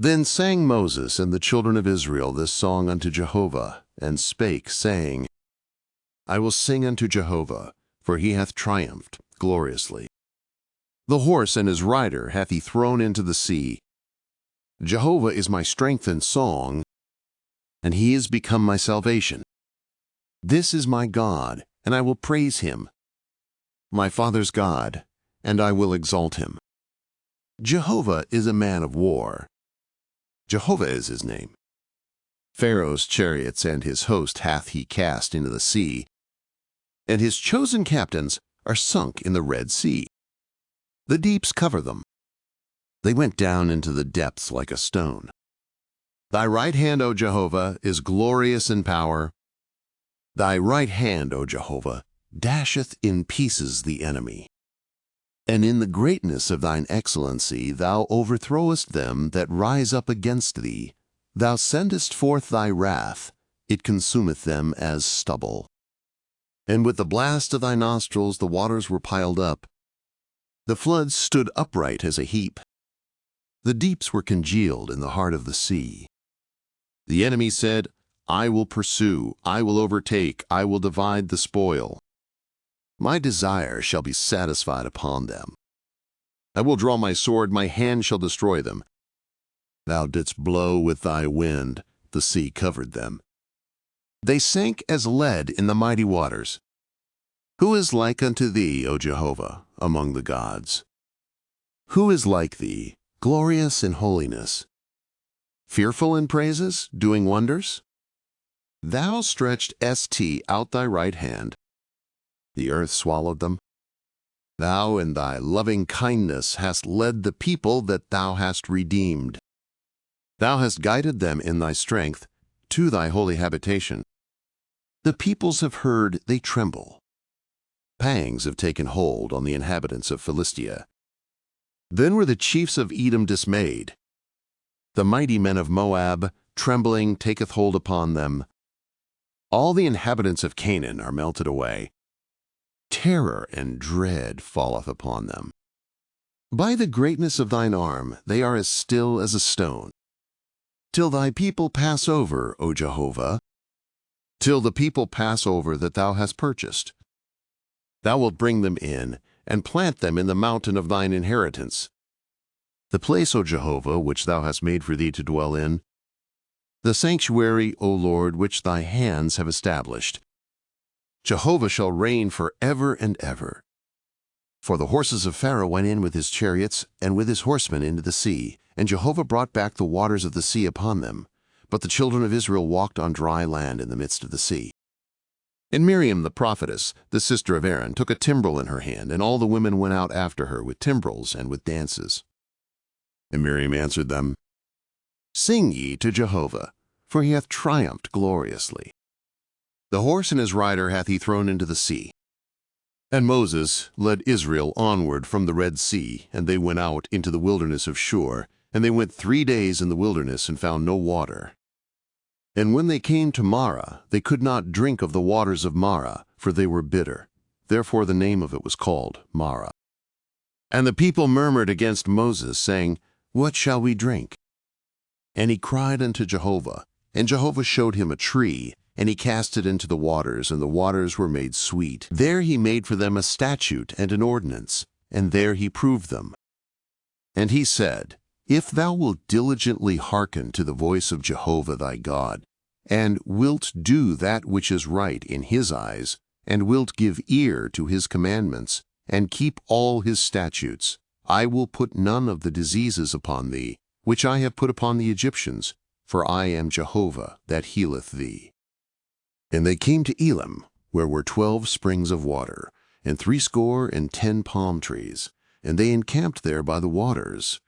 Then sang Moses and the children of Israel this song unto Jehovah, and spake, saying, I will sing unto Jehovah, for he hath triumphed gloriously. The horse and his rider hath he thrown into the sea. Jehovah is my strength and song, and he is become my salvation. This is my God, and I will praise him, my father's God, and I will exalt him. Jehovah is a man of war. Jehovah is his name. Pharaoh's chariots and his host hath he cast into the sea, and his chosen captains are sunk in the Red Sea. The deeps cover them. They went down into the depths like a stone. Thy right hand, O Jehovah, is glorious in power. Thy right hand, O Jehovah, dasheth in pieces the enemy. And in the greatness of thine excellency thou overthrowest them that rise up against thee. Thou sendest forth thy wrath, it consumeth them as stubble. And with the blast of thy nostrils the waters were piled up. The floods stood upright as a heap. The deeps were congealed in the heart of the sea. The enemy said, I will pursue, I will overtake, I will divide the spoil. My desire shall be satisfied upon them. I will draw my sword, my hand shall destroy them. Thou didst blow with thy wind, the sea covered them. They sank as lead in the mighty waters. Who is like unto thee, O Jehovah, among the gods? Who is like thee, glorious in holiness, fearful in praises, doing wonders? Thou stretched out thy right hand. The earth swallowed them. Thou in thy loving kindness hast led the people that thou hast redeemed. Thou hast guided them in thy strength to thy holy habitation. The peoples have heard, they tremble. Pangs have taken hold on the inhabitants of Philistia. Then were the chiefs of Edom dismayed. The mighty men of Moab, trembling, taketh hold upon them. All the inhabitants of Canaan are melted away. Terror and dread falleth upon them. By the greatness of thine arm they are as still as a stone. Till thy people pass over, O Jehovah, till the people pass over that thou hast purchased. Thou wilt bring them in, and plant them in the mountain of thine inheritance. The place, O Jehovah, which thou hast made for thee to dwell in. The sanctuary, O Lord, which thy hands have established. Jehovah shall reign for ever and ever. For the horses of Pharaoh went in with his chariots and with his horsemen into the sea, and Jehovah brought back the waters of the sea upon them. But the children of Israel walked on dry land in the midst of the sea. And Miriam the prophetess, the sister of Aaron, took a timbrel in her hand, and all the women went out after her with timbrels and with dances. And Miriam answered them, Sing ye to Jehovah, for he hath triumphed gloriously. The horse and his rider hath he thrown into the sea. And Moses led Israel onward from the Red Sea, and they went out into the wilderness of Shur, and they went 3 days in the wilderness and found no water. And when they came to Marah, they could not drink of the waters of Marah, for they were bitter. Therefore the name of it was called Marah. And the people murmured against Moses, saying, What shall we drink? And he cried unto Jehovah, and Jehovah showed him a tree, and he cast it into the waters, and the waters were made sweet. There he made for them a statute and an ordinance, and there he proved them. And he said, If thou wilt diligently hearken to the voice of Jehovah thy God, and wilt do that which is right in his eyes, and wilt give ear to his commandments, and keep all his statutes, I will put none of the diseases upon thee, which I have put upon the Egyptians, for I am Jehovah that healeth thee. And they came to Elim, where were 12 springs of water, and 70 palm trees, and they encamped there by the waters.